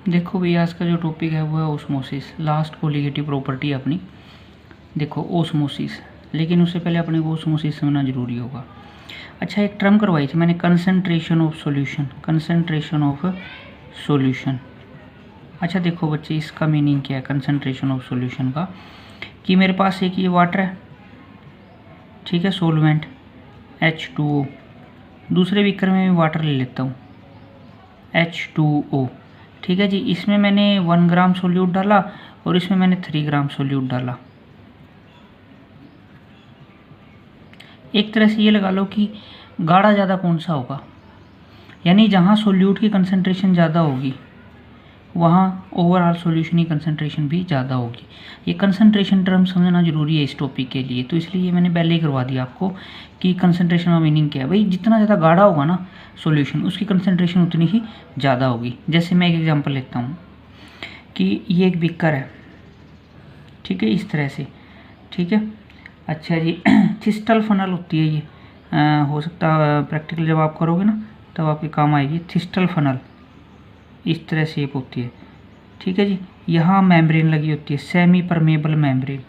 देखो भैया आज का जो टॉपिक है वो है ओस्मोसिस, लास्ट कोलिगेटिव प्रॉपर्टी अपनी। देखो ओस्मोसिस, लेकिन उससे पहले अपने को ओस्मोसिस समझना जरूरी होगा। अच्छा, एक टर्म करवाई थी मैंने, concentration of solution, concentration of solution. अच्छा देखो बच्चे, इसका मीनिंग क्या है कंसंट्रेशन ऑफ सॉल्यूशन का, कि मेरे पास एक ये वाटर है, ठीक है, सोलवेंट H2O। दूसरे बीकर में मैं वाटर ले लेता हूँ H2O, ठीक है जी। इसमें मैंने 1 ग्राम सोल्यूट डाला और इसमें मैंने 3 ग्राम सोल्यूट डाला। एक तरह से ये लगा लो कि गाढ़ा ज़्यादा कौन सा होगा, यानी जहाँ सोल्यूट की कंसंट्रेशन ज़्यादा होगी वहाँ ओवरऑल सॉल्यूशन की कंसंट्रेशन भी ज़्यादा होगी। ये कंसंट्रेशन टर्म समझना जरूरी है इस टॉपिक के लिए, तो इसलिए मैंने पहले ही करवा दिया आपको कि कंसंट्रेशन का मीनिंग क्या है। भाई जितना ज़्यादा गाढ़ा होगा ना सॉल्यूशन, उसकी कंसंट्रेशन उतनी ही ज़्यादा होगी। जैसे मैं एक एग्जांपल लेता हूँ कि ये एक बीकर है, ठीक है, इस तरह से, ठीक है। अच्छा जी, थिस्टल फनल होती है ये, हो सकता है प्रैक्टिकल जब आप करोगे ना तब आपके काम आएगी। थिस्टल फनल इस तरह शेप होती है, ठीक है जी। यहाँ मेम्ब्रेन लगी होती है, semi permeable membrane,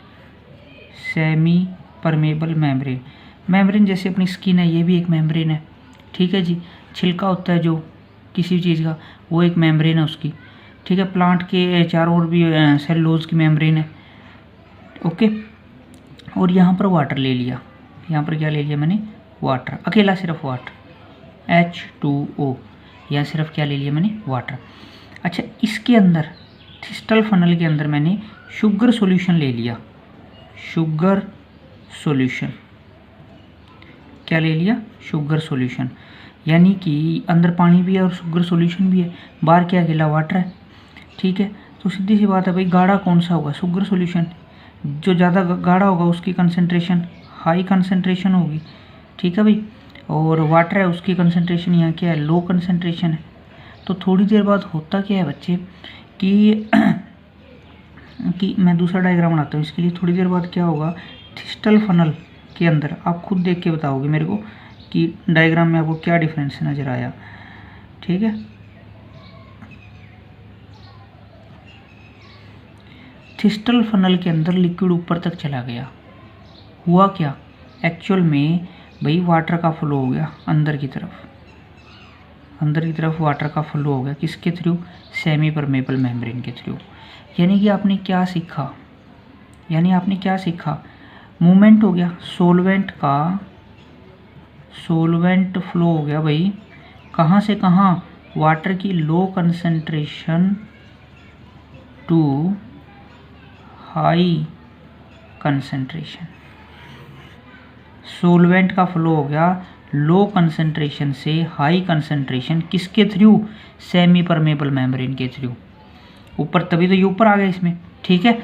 semi permeable membrane. Membrane जैसे अपनी स्किन है, ये भी एक मेम्ब्रेन है, ठीक है जी। छिलका होता है जो किसी चीज़ का, वो एक मेम्ब्रेन है उसकी, ठीक है। प्लांट के चारों ओर भी सेलुलोज की मेम्ब्रेन है, ओके। और यहाँ पर वाटर ले लिया, यहाँ पर क्या ले लिया मैंने, वाटर, अकेला सिर्फ वाटर H2O, या सिर्फ क्या ले लिया मैंने, वाटर। अच्छा, इसके अंदर थिस्टल फनल के अंदर मैंने शुगर सॉल्यूशन ले लिया, शुगर सॉल्यूशन, क्या ले लिया, शुगर सॉल्यूशन। यानी कि अंदर पानी भी है और शुगर सॉल्यूशन भी है, बाहर क्या अकेला वाटर है, ठीक है। तो सीधी सी बात है भाई, गाढ़ा कौन सा होगा, शुगर सॉल्यूशन। जो ज़्यादा गाढ़ा होगा उसकी कंसंट्रेशन हाई कंसंट्रेशन होगी, ठीक है भाई। और वाटर है उसकी कंसंट्रेशन यहाँ क्या है, लो कंसंट्रेशन है। तो थोड़ी देर बाद होता क्या है बच्चे कि कि मैं दूसरा डायग्राम बनाता हूँ इसके लिए। थोड़ी देर बाद क्या होगा, थिस्टल फनल के अंदर, आप खुद देख के बताओगे मेरे को कि डायग्राम में आपको क्या डिफरेंस नज़र आया, ठीक है। थिस्टल फनल के अंदर लिक्विड ऊपर तक चला गया, हुआ क्या, एक्चुअल में भाई वाटर का फ्लो हो गया अंदर की तरफ, अंदर की तरफ वाटर का फ्लो हो गया, किसके थ्रू, सेमी परमेबल मेम्ब्रेन के थ्रू। यानी कि आपने क्या सीखा, यानी आपने क्या सीखा, मूवमेंट हो गया सोलवेंट का, सोलवेंट फ्लो हो गया भाई कहाँ से कहाँ, वाटर की low concentration to high concentration. Solvent का फ्लो हो गया लो कंसंट्रेशन से हाई कंसंट्रेशन, किसके थ्रू, सेमी परमेबल मेम्ब्रेन के थ्रू, ऊपर, तभी तो ये ऊपर आ गया इसमें, ठीक है।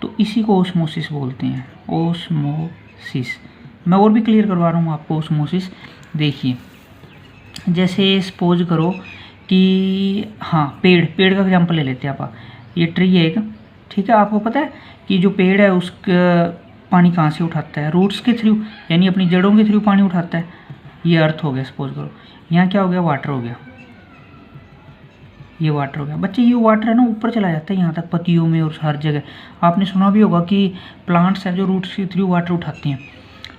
तो इसी को ओस्मोसिस बोलते हैं, ओस्मोसिस। मैं और भी क्लियर करवा रहा हूँ आपको ओस्मोसिस। देखिए, जैसे सपोज करो कि हाँ, पेड़ का एग्जांपल ले लेते हैं आप। ये ट्री है एक, ठीक है। आपको पता है कि जो पेड़ है उसका पानी कहाँ से उठाता है, रूट्स के थ्रू, यानी अपनी जड़ों के थ्रू पानी उठाता है। ये अर्थ हो गया सपोज करो, यहाँ क्या हो गया, वाटर हो गया, ये वाटर हो गया। बच्चे ये वाटर है ना ऊपर चला जाता है यहाँ तक, पत्तियों में और हर जगह। आपने सुना भी होगा कि प्लांट्स हैं जो रूट्स के थ्रू वाटर उठाते हैं।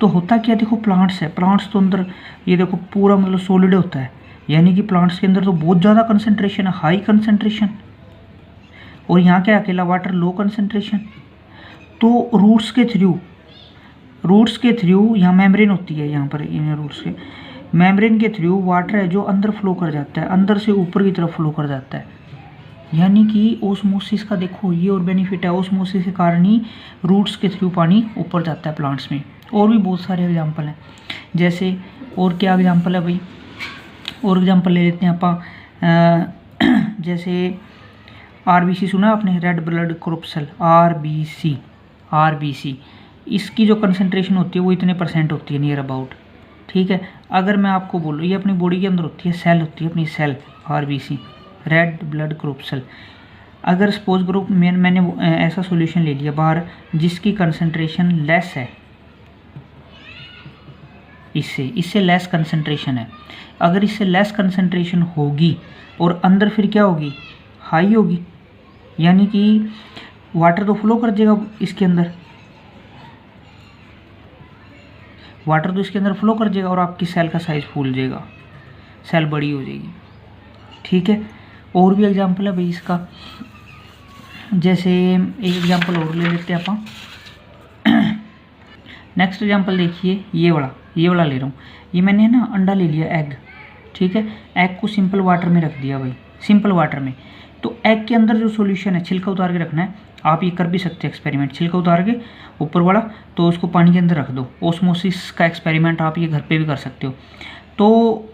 तो होता क्या, देखो प्लांट्स है, प्लांट्स तो अंदर ये देखो पूरा मतलब सॉलिड होता है, यानी कि प्लांट्स के अंदर तो बहुत ज़्यादा कंसंट्रेशन है, हाई कंसंट्रेशन। और यहाँ क्या, अकेला वाटर, लो कंसंट्रेशन। तो रूट्स के थ्रू यहाँ मेम्ब्रेन होती है, यहाँ पर इन रूट्स के मेम्ब्रेन के थ्रू वाटर है जो अंदर फ्लो कर जाता है, अंदर से ऊपर की तरफ फ्लो कर जाता है। यानी कि ओस्मोसिस का देखो ये और बेनिफिट है, ओस्मोसिस के कारण ही रूट्स के थ्रू पानी ऊपर जाता है प्लांट्स में। और भी बहुत सारे एग्जांपल हैं, जैसे और क्या एग्जांपल है भाई, और एग्जांपल ले लेते हैं आप। जैसे RBC सुना आपने, रेड ब्लड कॉर्पसल, RBC, इसकी जो कंसंट्रेशन होती है वो इतने % होती है नियर अबाउट, ठीक है। अगर मैं आपको बोलूँ ये अपनी बॉडी के अंदर होती है, सेल होती है अपनी cell, RBC, red blood corpuscle. अगर सपोज करो मैंने ऐसा सॉल्यूशन ले लिया बाहर जिसकी कंसंट्रेशन लेस है, इससे लेस कंसंट्रेशन है, अगर इससे लेस कंसंट्रेशन होगी और अंदर फिर क्या होगी, हाई होगी, यानी कि वाटर तो फ्लो कर जाएगा इसके अंदर, वाटर तो इसके अंदर फ्लो कर जाएगा और आपकी सेल का साइज फूल जाएगा, सेल बड़ी हो जाएगी। ठीक है, और भी एग्जाम्पल है भाई इसका, जैसे एक एग्जाम्पल और ले लेते हैं आप। नेक्स्ट एग्जाम्पल देखिए, ये वाला ले रहा हूँ। ये मैंने ना अंडा ले लिया, एग। ठीक है, एग को सिंपल वाटर में रख दिया भाई, सिंपल वाटर में। तो एग के अंदर जो सॉल्यूशन है, छिलका उतार के रखना है। आप ये कर भी सकते हैं एक्सपेरिमेंट, छिलका उतार के ऊपर वाला, तो उसको पानी के अंदर रख दो। ओस्मोसिस का एक्सपेरिमेंट आप ये घर पे भी कर सकते हो। तो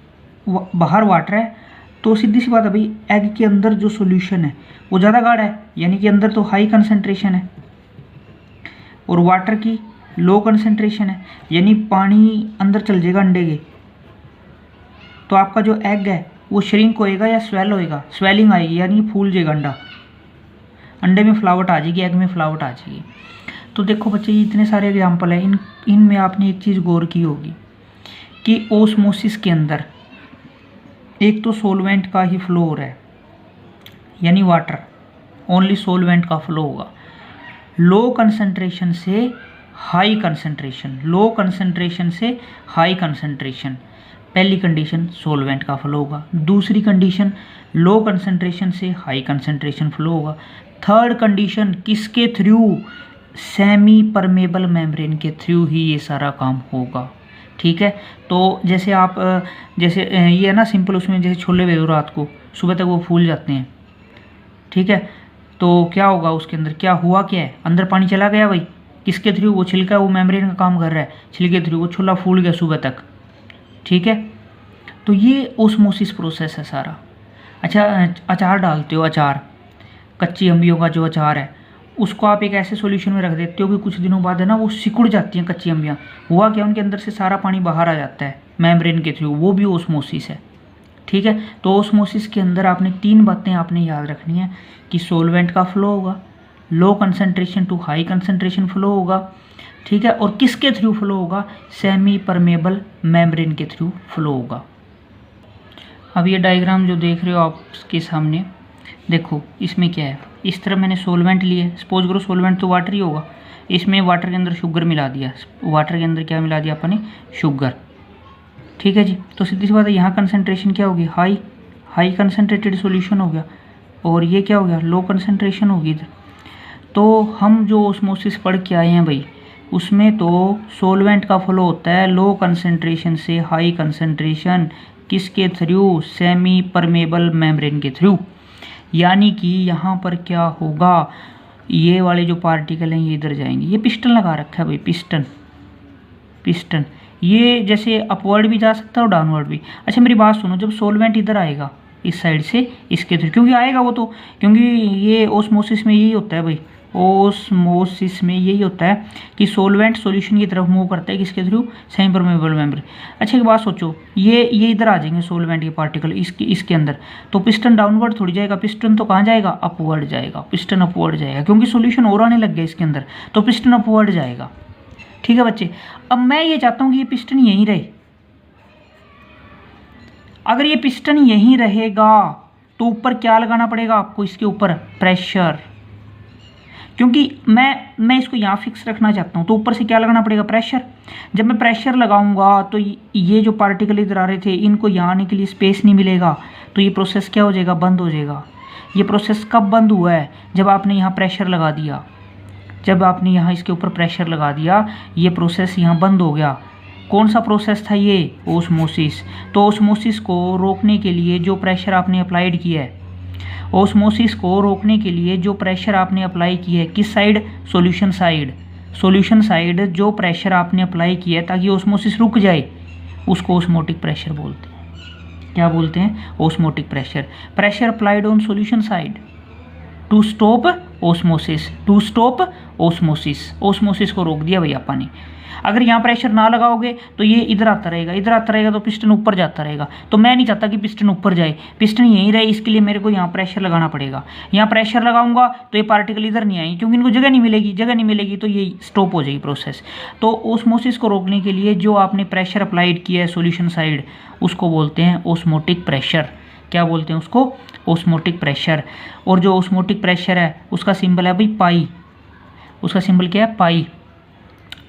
बाहर वाटर है, तो सीधी सी बात है भाई, एग के अंदर जो सॉल्यूशन है वो ज़्यादा गाढ़ा है, यानी कि अंदर तो हाई कंसंट्रेशन है, और वाटर की लो कंसंट्रेशन है, यानी पानी अंदर चल जाएगा अंडे के। तो आपका जो एग है वो श्रिंक होएगा या स्वेल होएगा, स्वेलिंग आएगी, यानी फूल जाएगा अंडा, अंडे में फ्लावट आ जाएगी, एग में फ्लावट आ जाएगी। तो देखो बच्चे, ये इतने सारे एग्जाम्पल हैं, इनमें आपने एक चीज़ गौर की होगी कि ओस्मोसिस के अंदर एक तो सोलवेंट का ही फ्लो हो रहा है, यानी वाटर, ओनली सोलवेंट का फ्लो होगा। लो कंसंट्रेशन से हाई कंसंट्रेशन, लो कंसंट्रेशन से हाई कंसंट्रेशन, पहली कंडीशन सोलवेंट का फ्लो होगा। दूसरी कंडीशन लो कंसंट्रेशन से हाई कंसंट्रेशन फ्लो होगा। थर्ड कंडीशन किसके थ्रू, सेमी परमेबल मेम्ब्रेन के थ्रू ही ये सारा काम होगा। ठीक है, तो जैसे आप जैसे ये है ना सिंपल, उसमें जैसे छोले भेजो रात को, सुबह तक वो फूल जाते हैं। ठीक है, तो क्या होगा उसके अंदर, क्या हुआ, क्या है, अंदर पानी चला गया भाई, किसके थ्रू, वो छिलका, वो मेम्ब्रेन का काम कर रहा है, छिलके थ्रू वो छोला फूल गया सुबह तक। ठीक है, तो ये ओस्मोसिस प्रोसेस है सारा। अच्छा, अचार डालते हो, अचार, कच्ची अम्बियों का जो अचार है, उसको आप एक ऐसे सॉल्यूशन में रख देते हो कि कुछ दिनों बाद है ना वो सिकुड़ जाती हैं कच्ची अम्बियाँ। हुआ क्या, उनके अंदर से सारा पानी बाहर आ जाता है मेम्ब्रेन के थ्रू, वो भी ओस्मोसिस है। ठीक है, तो ओस्मोसिस के अंदर आपने 3 बातें आपने याद रखनी है कि सोलवेंट का फ्लो होगा, low concentration to high concentration flow होगा। ठीक है, और किसके थ्रू फ्लो होगा, सेमी परमेबल मेम्ब्रेन के थ्रू फ्लो होगा। अब ये डायग्राम जो देख रहे हो आपके सामने, देखो इसमें क्या है, इस तरह मैंने सोलवेंट लिए, सपोज करो सोलवेंट तो वाटर ही होगा, इसमें वाटर के अंदर शुगर मिला दिया, वाटर के अंदर क्या मिला दिया अपने, शुगर। ठीक है जी, तो सीधी सी बात है, यहाँ कंसंट्रेशन क्या होगी, हाई कंसंट्रेटेड सॉल्यूशन हो गया, और ये क्या हो गया, लो कंसंट्रेशन होगी इधर। तो हम जो ओस्मोसिस पढ़ के आए हैं भाई, उसमें तो सोलवेंट का फ्लो होता है लो कंसंट्रेशन से हाई कंसंट्रेशन, किसके थ्रू, सेमी परमेबल मेम्ब्रेन के थ्रू। यानी कि यहाँ पर क्या होगा, ये वाले जो पार्टिकल हैं ये इधर जाएंगे, ये पिस्टन लगा रखा है भाई, पिस्टन, ये जैसे अपवर्ड भी जा सकता है और डाउनवर्ड भी। अच्छा मेरी बात सुनो, जब सोलवेंट इधर आएगा इस साइड से इसके थ्रू, क्योंकि आएगा वो तो, क्योंकि ये ओस्मोसिस में यही होता है भाई, ओस्मोसिस में यही होता है कि सोलवेंट सॉल्यूशन की तरफ मूव करता है, किसके थ्रू, सेमी परमेबल मेम्ब्रेन। अच्छा एक बात सोचो, ये इधर आ जाएंगे सोलवेंट के पार्टिकल इसके अंदर, तो पिस्टन डाउनवर्ड थोड़ी जाएगा, पिस्टन तो कहाँ जाएगा, अपवर्ड जाएगा, पिस्टन अपवर्ड जाएगा, क्योंकि सॉल्यूशन और आने लग गया इसके अंदर, तो पिस्टन अपवर्ड जाएगा। ठीक है बच्चे, अब मैं ये चाहता हूँ कि ये पिस्टन यहीं रहे। अगर ये पिस्टन यहीं रहेगा तो ऊपर क्या लगाना पड़ेगा आपको, इसके ऊपर प्रेशर, क्योंकि मैं इसको यहाँ फिक्स रखना चाहता हूँ, तो ऊपर से क्या लगाना पड़ेगा, प्रेशर। जब मैं प्रेशर लगाऊंगा तो ये जो पार्टिकल इधर आ रहे थे, इनको यहाँ आने के लिए स्पेस नहीं मिलेगा, तो ये प्रोसेस क्या हो जाएगा, बंद हो जाएगा। ये प्रोसेस कब बंद हुआ है, जब आपने यहाँ प्रेशर लगा दिया, जब आपने यहाँ इसके ऊपर प्रेशर लगा दिया, ये प्रोसेस यहाँ बंद हो गया। कौन सा प्रोसेस था ये, ओस्मोसिस। तो ओस्मोसिस को रोकने के लिए जो प्रेशर आपने अप्लाइड किया है, ओस्मोसिस को रोकने के लिए जो प्रेशर आपने अप्लाई किया है, किस साइड, सॉल्यूशन साइड जो प्रेशर आपने अप्लाई किया है ताकि ओस्मोसिस रुक जाए, उसको ओस्मोटिक प्रेशर बोलते हैं। क्या बोलते हैं, osmotic pressure. Pressure applied on solution side to stop osmosis को रोक दिया भैया अपन ने। अगर यहाँ प्रेशर ना लगाओगे तो ये इधर आता रहेगा, तो पिस्टन ऊपर जाता रहेगा। तो मैं नहीं चाहता कि पिस्टन ऊपर जाए, पिस्टन यहीं रहे, इसके लिए मेरे को यहाँ प्रेशर लगाना पड़ेगा। यहाँ प्रेशर लगाऊंगा तो ये पार्टिकल इधर नहीं आएंगे, क्योंकि इनको जगह नहीं मिलेगी, तो ये स्टॉप हो जाएगी प्रोसेस। तो ओस्मोसिस को रोकने के लिए जो आपने प्रेशर अप्लाइड किया है सॉल्यूशन साइड, उसको बोलते हैं ओस्मोटिक प्रेशर। क्या बोलते हैं उसको, ओस्मोटिक प्रेशर। और जो ओस्मोटिक प्रेशर है उसका सिंबल है भाई पाई, उसका सिंबल क्या है, पाई।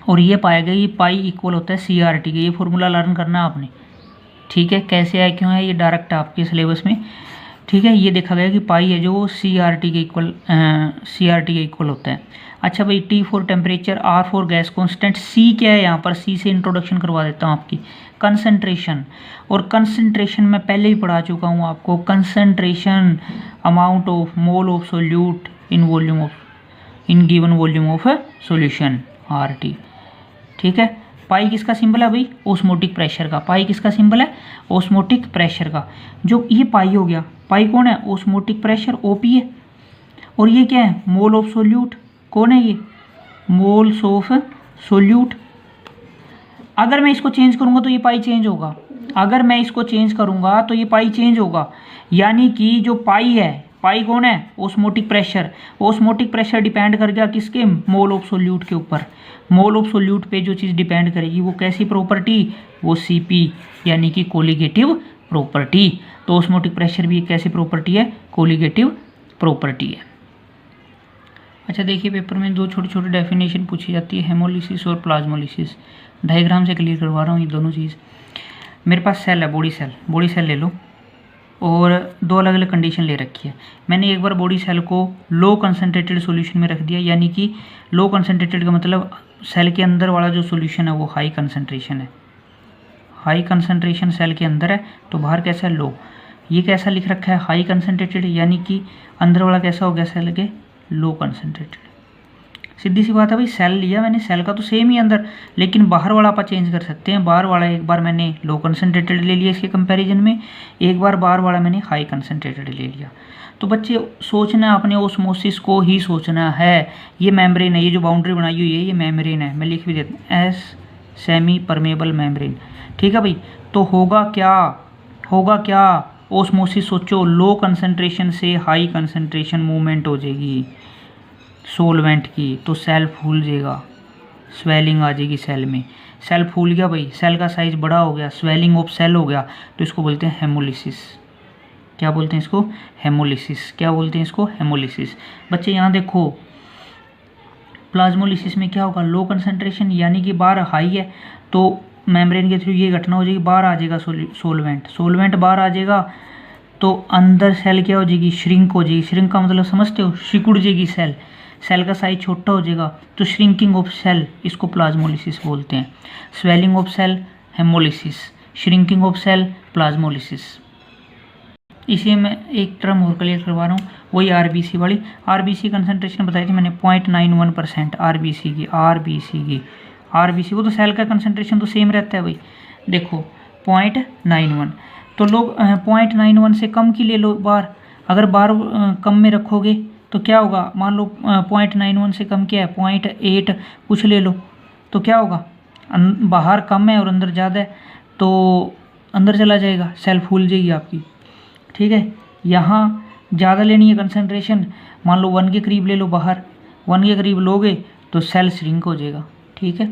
और ये पाया गया ये पाई इक्वल होता है CRT के, ये फॉर्मूला लर्न करना है आपने, ठीक है। कैसे है क्यों है ये डायरेक्ट आपके सिलेबस में, ठीक है। ये देखा गया कि पाई है जो CRT के इक्वल होता है। अच्छा भाई, T for temperature, R for gas constant, C क्या है यहाँ पर, C से इंट्रोडक्शन करवा देता हूँ आपकी, कंसंट्रेशन। और कंसंट्रेशन मैं पहले ही पढ़ा चुका हूँ आपको, concentration amount of mole of solute in given volume of solution, RT, ठीक है। पाई किसका सिंबल है भाई, ओस्मोटिक प्रेशर का। पाई किसका सिंबल है, ओस्मोटिक प्रेशर का। जो ये पाई हो गया, पाई कौन है, ओस्मोटिक प्रेशर, OP है। और ये क्या है, मोल ऑफ सोल्यूट, कौन है ये, मोल्स ऑफ सोल्यूट। अगर मैं इसको चेंज करूंगा तो ये पाई चेंज होगा, अगर मैं इसको चेंज करूंगा तो ये पाई चेंज होगा। यानी कि जो पाई है, पाई कौन है, osmotic pressure. Osmotic pressure depend कर गया किसके, मोल ऑफ सोल्यूट के ऊपर। मोल ऑफ सोल्यूट पे जो चीज़ डिपेंड करेगी वो कैसी प्रॉपर्टी, वो CP यानी कि कोलिगेटिव प्रॉपर्टी। तो ओस्मोटिक प्रेशर भी एक कैसी प्रॉपर्टी है, कोलिगेटिव प्रॉपर्टी है। अच्छा देखिए, पेपर में दो छोटी छोटी डेफिनेशन पूछी जाती है, हेमोलिसिस और प्लाज्मोलिसिस। डायग्राम से क्लियर करवा रहा हूँ ये दोनों चीज़। मेरे पास सेल है, बॉडी सेल ले लो, और दो अलग अलग कंडीशन ले रखी है। मैंने एक बार बॉडी सेल को लो कंसनट्रेटेड सॉल्यूशन में रख दिया, यानी कि लो कंसनट्रेटेड का मतलब सेल के अंदर वाला जो सॉल्यूशन है वो हाई कंसनट्रेशन है, हाई कंसनट्रेशन सेल के अंदर है, तो बाहर कैसा है, लो। ये कैसा लिख रखा है, हाई कंसनट्रेटेड, यानी कि अंदर वाला कैसा हो गया सेल के, लो कंसनट्रेटेड। सीधी सी बात है भाई, सेल लिया मैंने, सेल का तो सेम ही अंदर, लेकिन बाहर वाला आप चेंज कर सकते हैं। बाहर वाला एक बार मैंने लो कंसनट्रेटेड ले लिया इसके कंपैरिजन में, एक बार बाहर वाला मैंने हाई कंसनट्रेटेड ले लिया। तो बच्चे सोचना है आपने ओस्मोसिस को ही सोचना है। ये मेम्ब्रेन है, ये जो बाउंड्री बनाई हुई है ये मेम्ब्रेन है, मैं लिख भी देता हूँ एस सेमी परमेबल मेम्ब्रेन, ठीक है भाई। तो होगा क्या, ओस्मोसिस सोचो, लो कंसनट्रेशन से हाई कंसनट्रेशन मूवमेंट हो जाएगी सोलवेंट की, तो सेल फूल जाएगा, स्वेलिंग आ जाएगी सेल में। सेल फूल गया भाई, सेल का साइज बड़ा हो गया, स्वेलिंग ऑफ सेल हो गया, तो इसको बोलते हैं हेमोलिसिस। क्या बोलते हैं इसको, हेमोलिसिस। क्या बोलते हैं इसको, हेमोलिसिस। बच्चे यहाँ देखो, प्लाज्मोलिसिस में क्या होगा, लो कंसंट्रेशन यानी कि बाहर हाई है, तो मेम्ब्रेन के थ्रू ये घटना हो जाएगी, बाहर आ जाएगा सोलवेंट बाहर आ जाएगा, तो अंदर सेल क्या हो जाएगी, श्रिंक हो जाएगी। श्रिंक का मतलब समझते हो, सिकुड़ जाएगी सेल का साइज छोटा हो जाएगा, तो श्रिंकिंग ऑफ सेल, इसको प्लाज्मोलिसिस बोलते हैं। Swelling of cell haemolysis, shrinking of cell plasmolysis. इसी में एक टर्म और क्लियर करवा रहा हूँ, वही RBC वाली। RBC कंसंट्रेशन बताई थी मैंने 0.91% RBC वो तो सेल का कंसंट्रेशन तो सेम रहता है भाई, देखो 0.91। तो लोग 0.91 से कम की ले लो बार, अगर बार कम में रखोगे तो क्या होगा, मान लो 0.91 से कम क्या है, 0.8 कुछ ले लो, तो क्या होगा, बाहर कम है और अंदर ज़्यादा है, तो अंदर चला जाएगा, सेल फूल जाएगी आपकी, ठीक है। यहाँ ज़्यादा लेनी है कंसंट्रेशन, मान लो 1 के करीब ले लो बाहर, 1 के करीब लोगे तो सेल श्रिंक हो जाएगा, ठीक है।